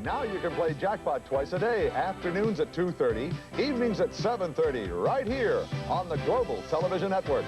Now you can play Jackpot twice a day, afternoons at 2:30, evenings at 7:30, right here on the Global Television Network.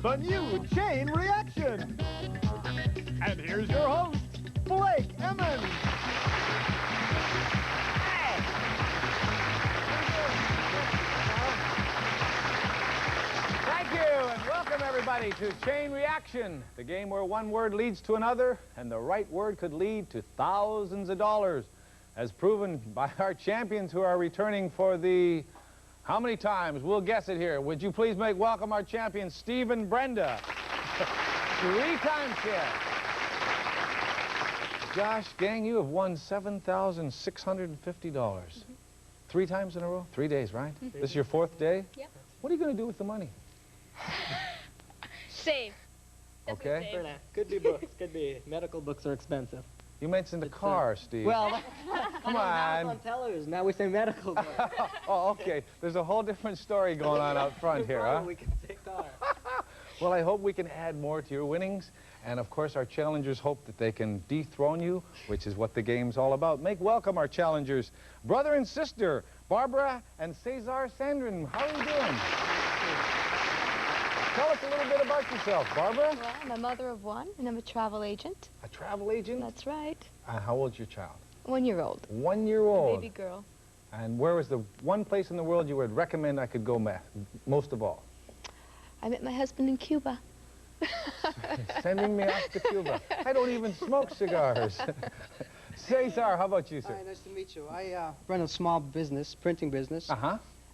The new chain reaction. And here's your host, Blake Emmons. Thank you, and welcome everybody to Chain Reaction, the game where one word leads to another, and the right word could lead to thousands of dollars, as proven by our champions who are returning for the... How many times? We'll guess it here. Would you please make welcome our champions, Steve and Brenda. 3 times here. Josh, gang, you have won $7,650. 3 times in a row? 3 days, right? This is your 4th day? Yep. What are you going to do with the money? Save. Okay. Save. Could be books. Could be. Medical books are expensive. You mentioned the car, Steve. Well, come on. on. On television. Now we say medical books. Oh, okay. There's a whole different story going on out front here, huh? We can say car. Well, I hope we can add more to your winnings. And, of course, our challengers hope that they can dethrone you, which is what the game's all about. Make welcome our challengers, brother and sister, Barbara and Cesar Sandrin. How are you doing? Tell us a little bit about yourself, Barbara. Well, I'm a mother of 1, and I'm a travel agent. A travel agent? That's right. How old's your child? 1-year-old. 1-year-old. Baby girl. And where was the one place in the world you would recommend I could go most of all? I met my husband in Cuba. Sending me off to Cuba. I don't even smoke cigars. Cesar, how about you, sir? Hi, nice to meet you. I run a small business, printing business,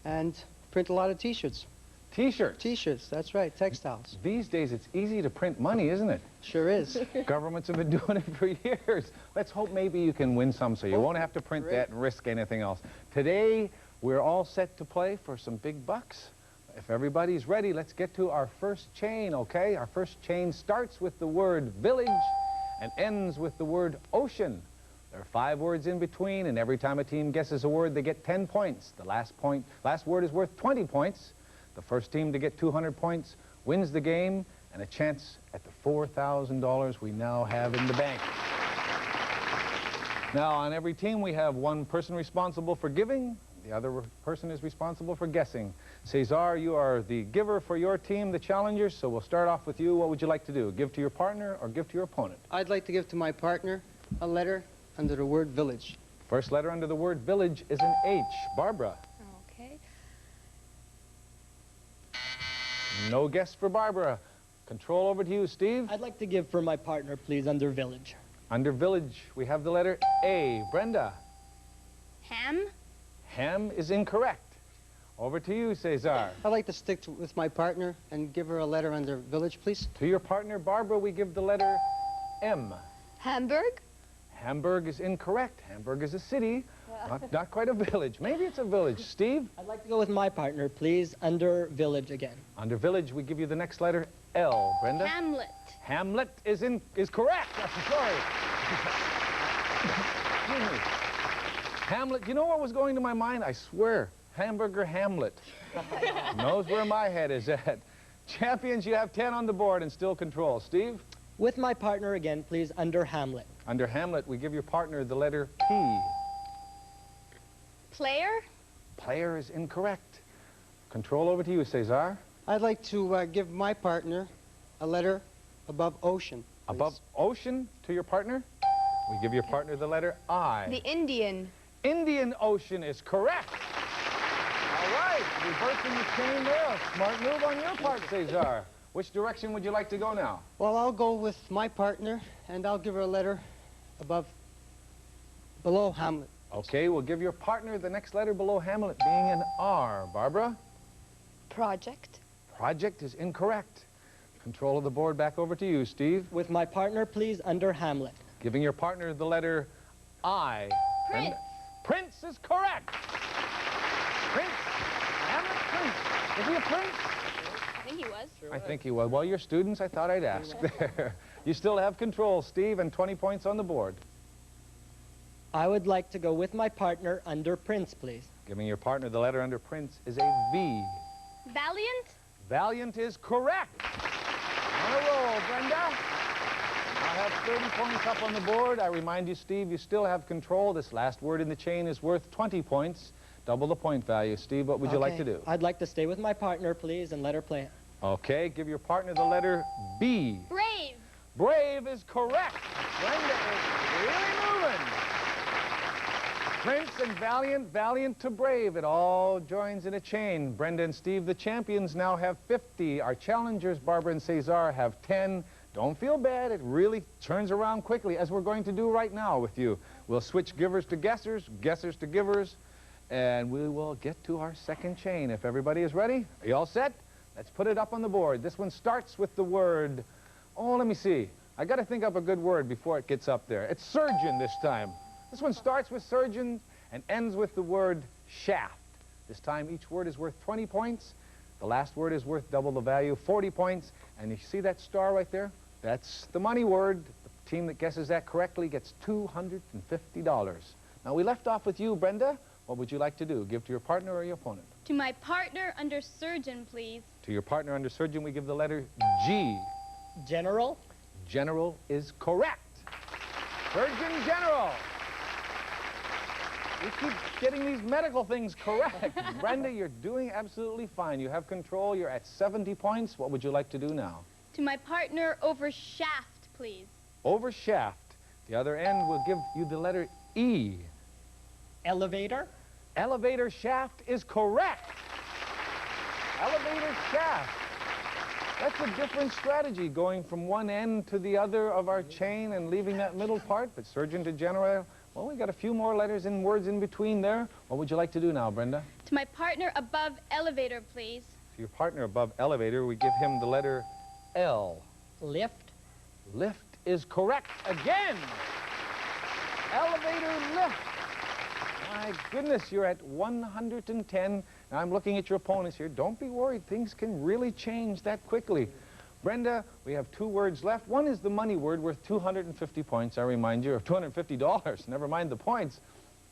and print a lot of T-shirts. T-shirts? T-shirts, that's right, textiles. These days, it's easy to print money, isn't it? Sure is. Governments have been doing it for years. Let's hope maybe you can win some so you won't have to print that and risk anything else. Today, we're all set to play for some big bucks. If everybody's ready, let's get to our first chain, okay? Our first chain starts with the word village and ends with the word ocean. There are 5 words in between, and every time a team guesses a word, they get 10 points. The last word is worth 20 points. The first team to get 200 points wins the game and a chance at the $4,000 we now have in the bank. Now, on every team, we have one person responsible for giving. The other person is responsible for guessing. Cesar, you are the giver for your team, the challengers, so we'll start off with you. What would you like to do? Give to your partner or give to your opponent? I'd like to give to my partner a letter under the word village. First letter under the word village is an H. Barbara. Okay. No guess for Barbara. Control over to you, Steve. I'd like to give for my partner, please, under village. Under village, we have the letter A. Brenda. Ham. Ham is incorrect. Over to you, Cesar. I'd like to stick with my partner and give her a letter under village, please. To your partner, Barbara, we give the letter M. Hamburg. Hamburg is incorrect. Hamburg is a city, not quite a village. Maybe it's a village. Steve? I'd like to go with my partner, please, under village again. Under village, we give you the next letter, L. Brenda? Hamlet. Hamlet is correct. Sorry. Excuse me. Hamlet, you know what was going to my mind? I swear, hamburger Hamlet. Knows where my head is at. Champions, you have 10 on the board and still control. Steve? With my partner again, please, under Hamlet. Under Hamlet, we give your partner the letter P. Player. Player is incorrect. Control over to you, Cesar. I'd like to give my partner a letter above ocean, please. Above ocean to your partner? We give your partner the letter I. The Indian. Indian Ocean is correct. All right, reversing the chain there. Smart move on your part, Cesar. Which direction would you like to go now? Well, I'll go with my partner, and I'll give her a letter below Hamlet. Okay, we'll give your partner the next letter below Hamlet, being an R. Barbara? Project. Project is incorrect. Control of the board back over to you, Steve. With my partner, please, under Hamlet. Giving your partner the letter I. Prince. Prince is correct. Prince. Hamlet Prince. Is he a prince? I think he was. I think he was. Well, you're students. I thought I'd ask there. You still have control, Steve, and 20 points on the board. I would like to go with my partner under Prince, please. Giving your partner the letter under Prince is a V. Valiant. Valiant is correct. On a roll, Brenda. I have 30 points up on the board. I remind you, Steve, you still have control. This last word in the chain is worth 20 points. Double the point value. Steve, what would you like to do? I'd like to stay with my partner, please, and let her play it. Okay, give your partner the letter B. Brave. Brave is correct. Brenda is really moving. Prince and Valiant, Valiant to Brave. It all joins in a chain. Brenda and Steve, the champions, now have 50. Our challengers, Barbara and Cesar, have 10. Don't feel bad. It really turns around quickly, as we're going to do right now with you. We'll switch givers to guessers, guessers to givers, and we will get to our second chain. If everybody is ready, are you all set? Let's put it up on the board. This one starts with the word, oh, let me see. I got to think up a good word before it gets up there. It's surgeon this time. This one starts with surgeon and ends with the word shaft. This time each word is worth 20 points. The last word is worth double the value, 40 points. And you see that star right there? That's the money word. The team that guesses that correctly gets $250. Now, we left off with you, Brenda. What would you like to do? Give to your partner or your opponent? To my partner under surgeon, please. To your partner under surgeon, we give the letter G. General? General is correct. Surgeon General. We keep getting these medical things correct. Brenda, you're doing absolutely fine. You have control. You're at 70 points. What would you like to do now? To my partner over shaft, please. Over shaft. The other end will give you the letter E. Elevator? Elevator shaft is correct. Elevator shaft. That's a different strategy, going from one end to the other of our chain and leaving that middle part. But surgeon to general, well, we got a few more letters and words in between there. What would you like to do now, Brenda? To my partner above elevator, please. To your partner above elevator, we give him the letter L. Lift? Lift is correct again. Elevator lift. My goodness, you're at 110. Now, I'm looking at your opponents here. Don't be worried. Things can really change that quickly. Brenda, we have two words left. One is the money word worth 250 points, I remind you, or $250. Never mind the points.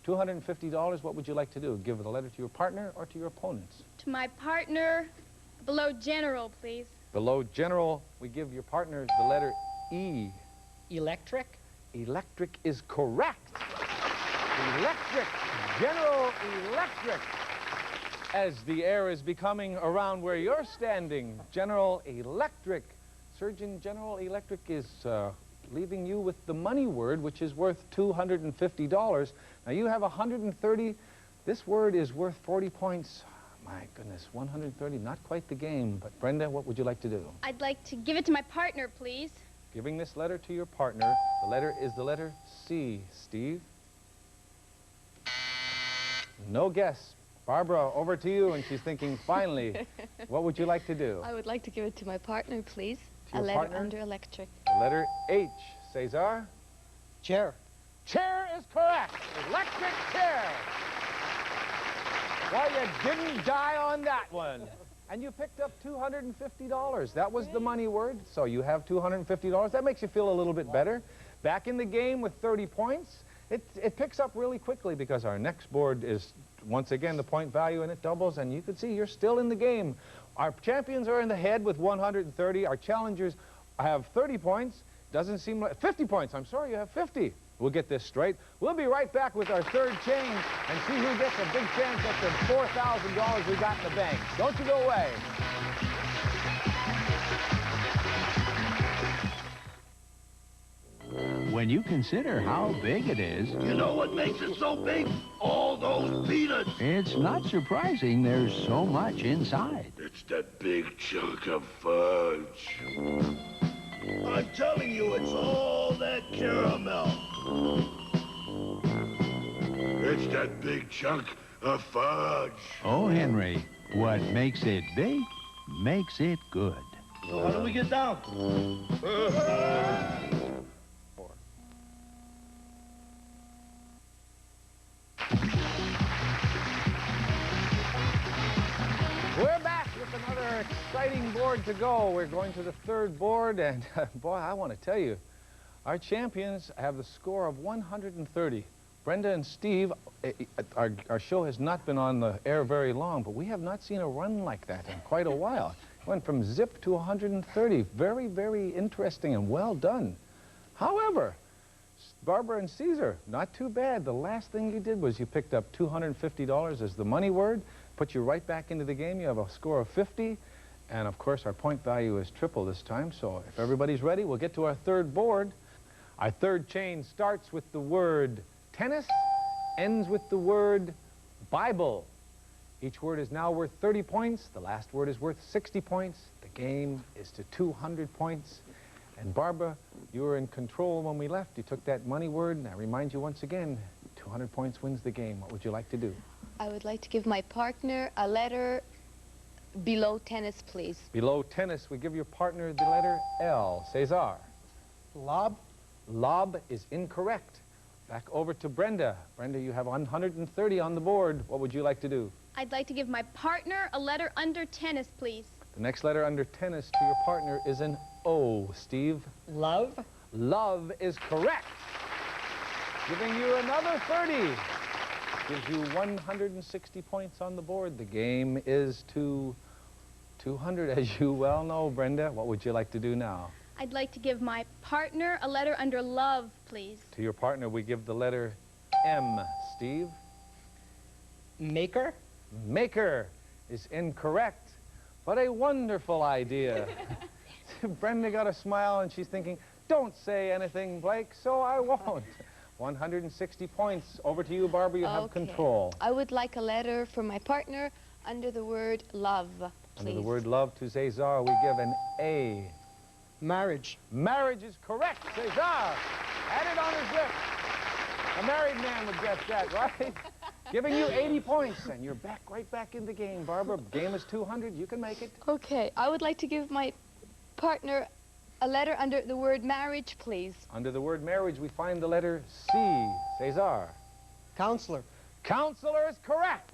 $250, what would you like to do? Give the letter to your partner or to your opponents? To my partner below general, please. Below general, we give your partner the letter E. Electric? Electric is correct. Electric. General Electric. As the air is becoming around where you're standing, General Electric. Surgeon General Electric is leaving you with the money word, which is worth $250. Now, you have 130. This word is worth 40 points. My goodness, 130, not quite the game. But Brenda, what would you like to do? I'd like to give it to my partner, please. Giving this letter to your partner, the letter is the letter C. Steve? No guess. Barbara, over to you, and she's thinking, finally, what would you like to do? I would like to give it to my partner, please. To A your letter partner? under electric. The letter H. Cesar? Chair? Chair is correct. Electric chair. Well, you didn't die on that one. And you picked up $250. That was the money word, so you have $250. That makes you feel a little bit better. Back in the game with 30 points. It picks up really quickly because our next board is, once again, the point value, and it doubles, and you can see you're still in the game. Our champions are in the head with 130. Our challengers have 30 points. Doesn't seem like 50 points. I'm sorry, you have 50. We'll get this straight. We'll be right back with our third chain and see who gets a big chance at the $4,000 we got in the bank. Don't you go away. When you consider how big it is... You know what makes it so big? All those peanuts. It's not surprising there's so much inside. It's that big chunk of fudge. I'm telling you, it's all that caramel. It's that big chunk of fudge. Oh, Henry, what makes it big makes it good. So how do we get down? exciting board to go. We're going to the third board, and boy, I want to tell you, our champions have the score of 130. Brenda and Steve, our show has not been on the air very long, but we have not seen a run like that in quite a while. Went from zip to 130. Very, very interesting and well done. However, Barbara and Caesar, not too bad. The last thing you did was you picked up $250 as the money word, put you right back into the game. You have a score of 50, and of course our point value is triple this time. So if everybody's ready, we'll get to our third board. Our third chain starts with the word tennis, ends with the word Bible. Each word is now worth 30 points. The last word is worth 60 points. The game is to 200 points. And Barbara, you were in control when we left. You took that money word, and I remind you once again, 200 points wins the game. What would you like to do? I would like to give my partner a letter below tennis, please. Below tennis, we give your partner the letter L. Cesar. Lob. Lob is incorrect. Back over to Brenda. Brenda, you have 130 on the board. What would you like to do? I'd like to give my partner a letter under tennis, please. The next letter under tennis to your partner is an O. Steve? Love. Love is correct. Giving you another 30. Gives you 160 points on the board. The game is to 200, as you well know, Brenda. What would you like to do now? I'd like to give my partner a letter under love, please. To your partner, we give the letter M. Steve? Maker. Maker is incorrect, but a wonderful idea. Brenda got a smile, and she's thinking, don't say anything, Blake, so I won't. 160 points. Over to you, Barbara. You have control. I would like a letter for my partner under the word love, please. Under the word love to Cesar, we give an A. Marriage. Marriage is correct, Cesar. Add it on his lips. A married man would guess that, right? Giving you 80 points, and you're right back in the game, Barbara. Game is 200. You can make it. Okay. I would like to give my partner a letter under the word marriage, please. Under the word marriage, we find the letter C. Cesar. Counselor. Counselor is correct.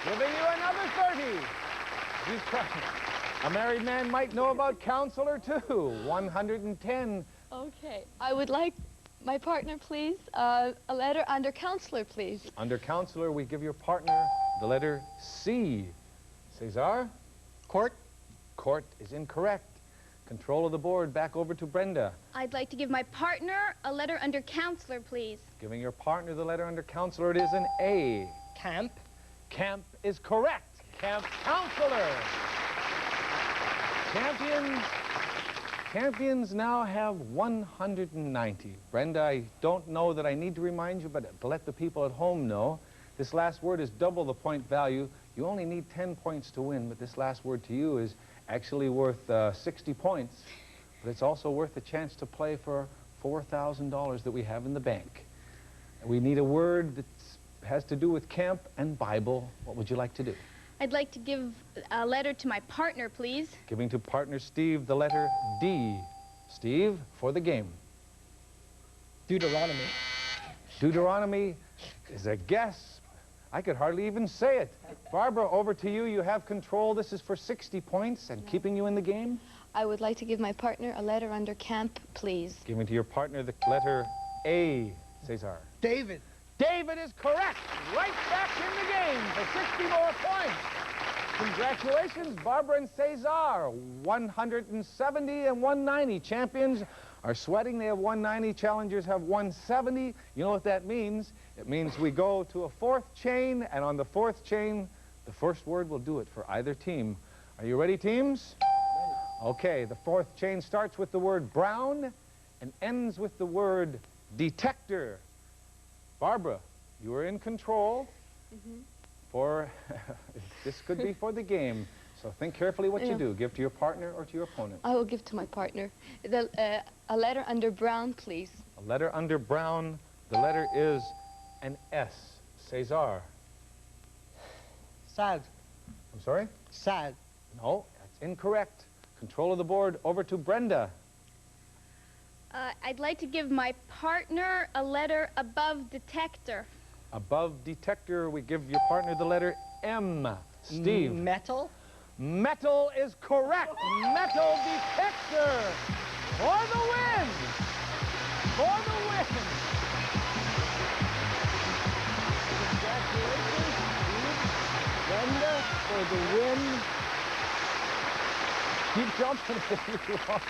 Giving you another 30. A married man might know about counselor, too. 110. Okay. I would like my partner, please, a letter under counselor, please. Under counselor, we give your partner the letter C. Cesar? Court. Court is incorrect. Control of the board, back over to Brenda. I'd like to give my partner a letter under counselor, please. Giving your partner the letter under counselor, it is an A. Camp. Camp is correct. Camp counselor. Champions now have 190. Brenda, I don't know that I need to remind you, but to let the people at home know, this last word is double the point value. You only need 10 points to win, but this last word to you is actually worth 60 points. But it's also worth a chance to play for $4,000 that we have in the bank. We need a word that has to do with camp and Bible. What would you like to do? I'd like to give a letter to my partner, please. Giving to partner Steve the letter D. Steve, for the game. Deuteronomy. Deuteronomy is a guess. I could hardly even say it. Barbara, over to you. You have control. This is for 60 points and keeping you in the game. I would like to give my partner a letter under camp, please. Giving to your partner the letter A. Cesar. David. David is correct. Right back in the game for 60 more points. Congratulations, Barbara and Cesar. 170 and 190. Champions are sweating. They have 190. Challengers have 170. You know what that means? It means we go to a fourth chain, and on the fourth chain, the first word will do it for either team. Are you ready, teams? Okay, the fourth chain starts with the word brown and ends with the word detector. Barbara, you are in control for, this could be for the game. So think carefully what you do. Give to your partner or to your opponent. I will give to my partner a letter under brown, please. A letter under brown, the letter is an S. Cesar. Sad. I'm sorry? Sad. No, that's incorrect. Control of the board, over to Brenda. I'd like to give my partner a letter above detector. Above detector, we give your partner the letter M. Steve. Metal. Metal is correct. Metal detector for the win. For the win. Congratulations, Steve. Brenda, for the win. Keep jumping if you want.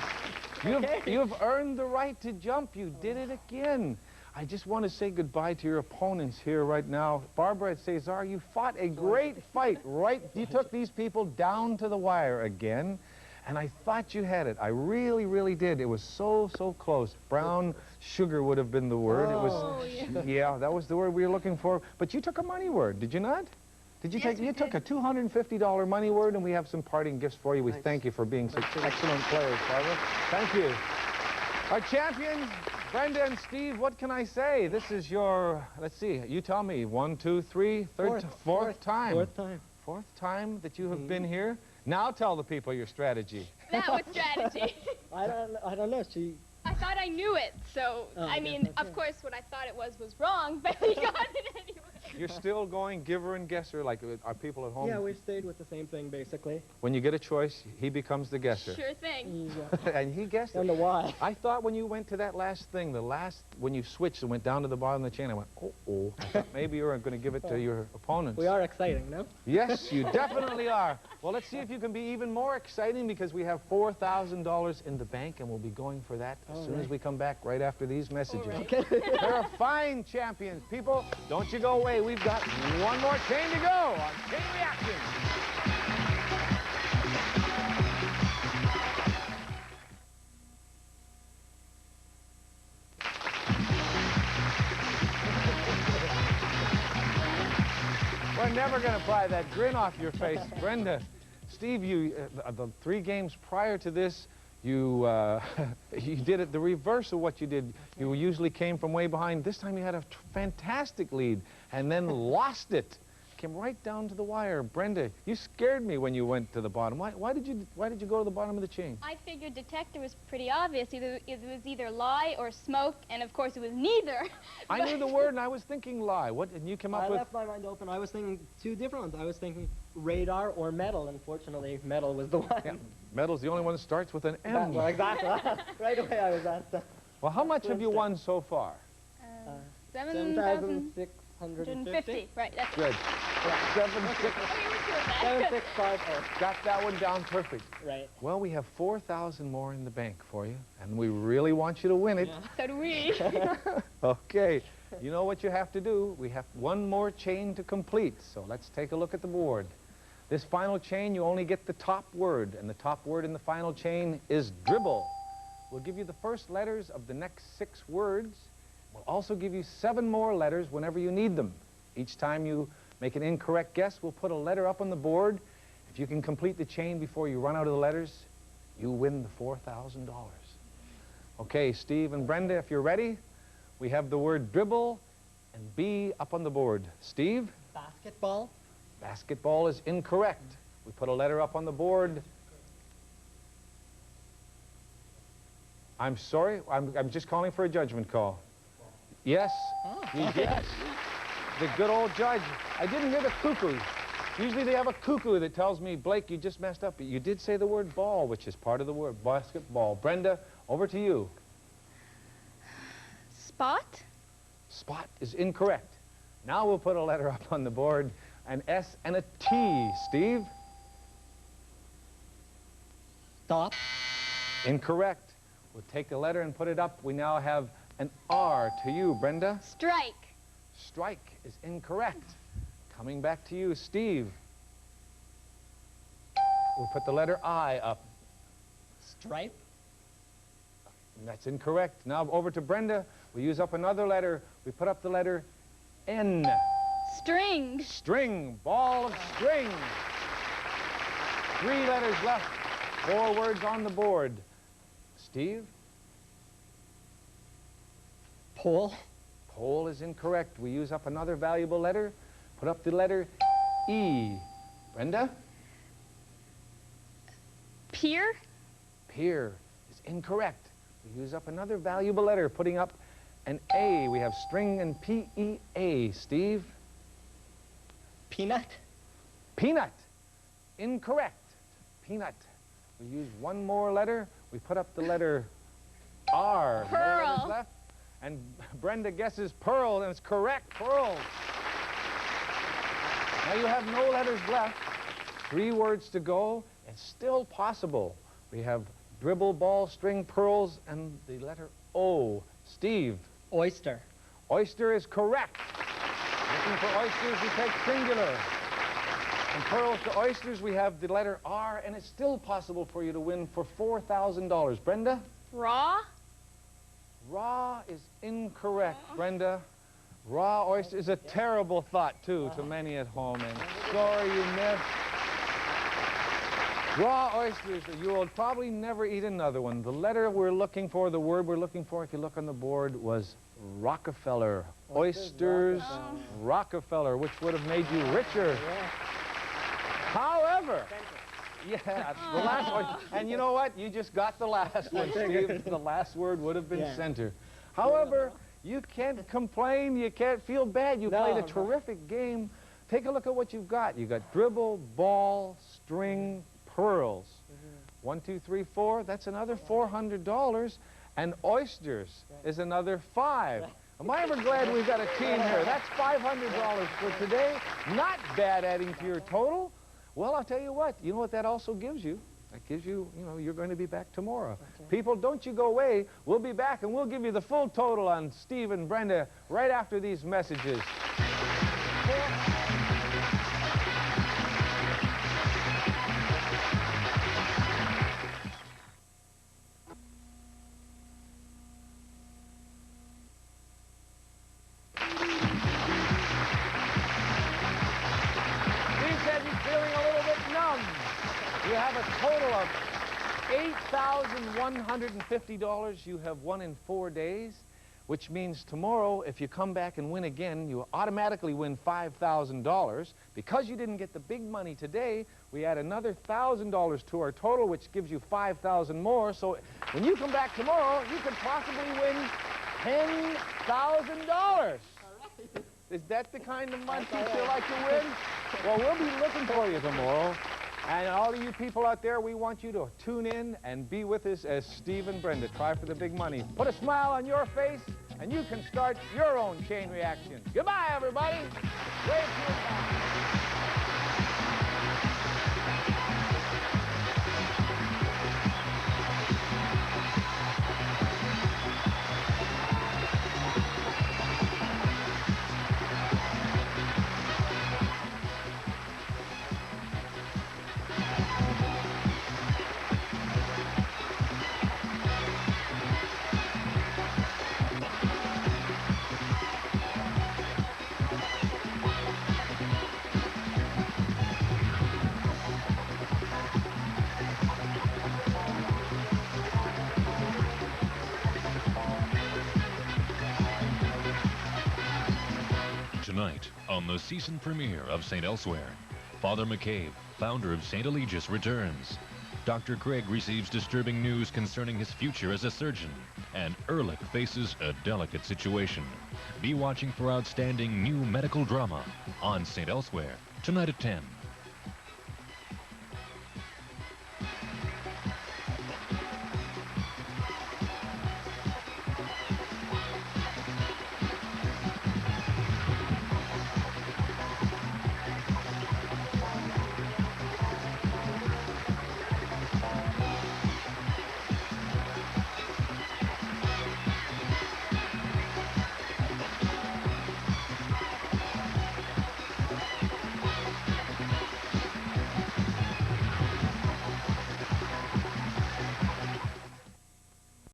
You've earned the right to jump. You did it again. I just want to say goodbye to your opponents here right now. Barbara Cesar, you fought a great fight, right? You took these people down to the wire again, and I thought you had it. I really, really did. It was so, so close. Brown sugar would have been the word. It was, yeah, that was the word we were looking for. But you took a money word, did you not? Did you take? You took a $250 money word, and we have some parting gifts for you. We thank you for being such excellent players, Barbara. Thank you. Our champions, Brenda and Steve, what can I say? This is your, let's see, you tell me, 1, 2, 3, fourth time. Fourth time. Fourth time that you have been here. Now tell the people your strategy. That was strategy. I don't know. I thought I knew it, so, I mean, of course, what I thought it was wrong, but he got it anyway. You're still going giver and guesser like our people at home? Yeah, we stayed with the same thing, basically. When you get a choice, he becomes the guesser. Sure thing. And he guessed it. I don't know why. I thought when you went to that last thing, when you switched and went down to the bottom of the chain, I went, uh-oh. I thought maybe you were going to give it to your opponents. We are exciting, no? Yes, you definitely are. Well, let's see if you can be even more exciting because we have $4,000 in the bank, and we'll be going for that as soon as we come back right after these messages. Okay. They're fine champions. People, don't you go away. We've got one more chain to go on Chain Reaction. We're never going to pry that grin off your face. Brenda, Steve, the 3 games prior to this, you did it the reverse of what you did. You usually came from way behind. This time you had a fantastic lead and then lost it. Came right down to the wire. Brenda, you scared me when you went to the bottom. Why did you go to the bottom of the chain? I figured detector was pretty obvious. It was either lie or smoke, and of course it was neither. I knew the word, and I was thinking lie. What? And you came up with? I left my mind open. I was thinking 2 different ones. I was thinking radar or metal. Unfortunately, metal was the one. Yeah. Metal's the only one that starts with an M. Well, exactly. Right away I was asked that. Well, how much have you won so far? 7,650. Right, that's good. 7650. Got that one down perfect. Right. Well, we have 4,000 more in the bank for you, and we really want you to win it. Yeah. So do we. Okay. You know what you have to do? We have one more chain to complete, so let's take a look at the board. This final chain, you only get the top word, and the top word in the final chain is dribble. We'll give you the first letters of the next 6 words. We'll also give you 7 more letters whenever you need them. Each time you make an incorrect guess, we'll put a letter up on the board. If you can complete the chain before you run out of the letters, you win the $4,000. Okay, Steve and Brenda, if you're ready, we have the word dribble and B up on the board. Steve? Basketball. Basketball is incorrect. We put a letter up on the board. I'm sorry, I'm just calling for a judgment call. Yes, we did. The good old judge. I didn't hear the cuckoo. Usually they have a cuckoo that tells me, Blake, you just messed up. But you did say the word ball, which is part of the word basketball. Brenda, over to you. Spot? Spot is incorrect. Now we'll put a letter up on the board, an S and a T. Steve? Stop. Incorrect. We'll take the letter and put it up. We now have an R to you, Brenda. Strike. Strike is incorrect. Coming back to you, Steve. We'll put the letter I up. Stripe. And that's incorrect. Now over to Brenda. We use up another letter. We put up the letter N. String. String. Ball of string. 3 letters left. 4 words on the board. Steve? Pole. Pole is incorrect. We use up another valuable letter. Put up the letter E. Brenda? Pier. Pier is incorrect. We use up another valuable letter, putting up an A. We have string and P-E-A. Steve? Peanut. Peanut. Incorrect. peanut. We use one more letter. We put up the letter R. No letters Pearl. left. And Brenda guesses pearl, and it's correct, pearls. Now you have no letters left. 3 words to go. It's still possible. We have dribble, ball, string, pearls, and the letter O. Steve. Oyster. Oyster is correct. Looking for oysters, we take singular. From pearls to oysters, we have the letter R, and it's still possible for you to win for $4,000. Brenda? Raw? Raw is incorrect, Brenda. Raw oyster is a terrible thought, too, to many at home, and sorry you missed. Raw oysters, you will probably never eat another one. The letter we're looking for, the word we're looking for, if you look on the board, was Rockefeller. Oysters, Rockefeller, which would have made you richer. However, yeah, the last one, and you know what? You just got the last one, Steve. The last word would have been center. However, you can't complain, you can't feel bad. You played a terrific game. Take a look at what you've got. You got dribble, ball, string, pearls. 1, 2, 3, 4. That's another $400. And oysters is another 5. Am I ever glad we've got a team here? That's $500 for today. Not bad adding to your total. Well, I'll tell you what that also gives you? That gives you, you're going to be back tomorrow. Okay. People, don't you go away. We'll be back, and we'll give you the full total on Steve and Brenda right after these messages. You have a total of $8,150 you have won in 4 days, which means tomorrow, if you come back and win again, you automatically win $5,000. Because you didn't get the big money today, we add another $1,000 to our total, which gives you $5,000 more. So when you come back tomorrow, you could possibly win $10,000. Is that the kind of money you feel like you win? Well, we'll be looking for you tomorrow. And all of you people out there, we want you to tune in and be with us as Steve and Brenda try for the big money. Put a smile on your face, and you can start your own chain reaction. Goodbye, everybody. Wave to your back. Tonight, on the season premiere of St. Elsewhere, Father McCabe, founder of St. Eligius, returns. Dr. Craig receives disturbing news concerning his future as a surgeon, and Ehrlich faces a delicate situation. Be watching for outstanding new medical drama on St. Elsewhere, tonight at 10.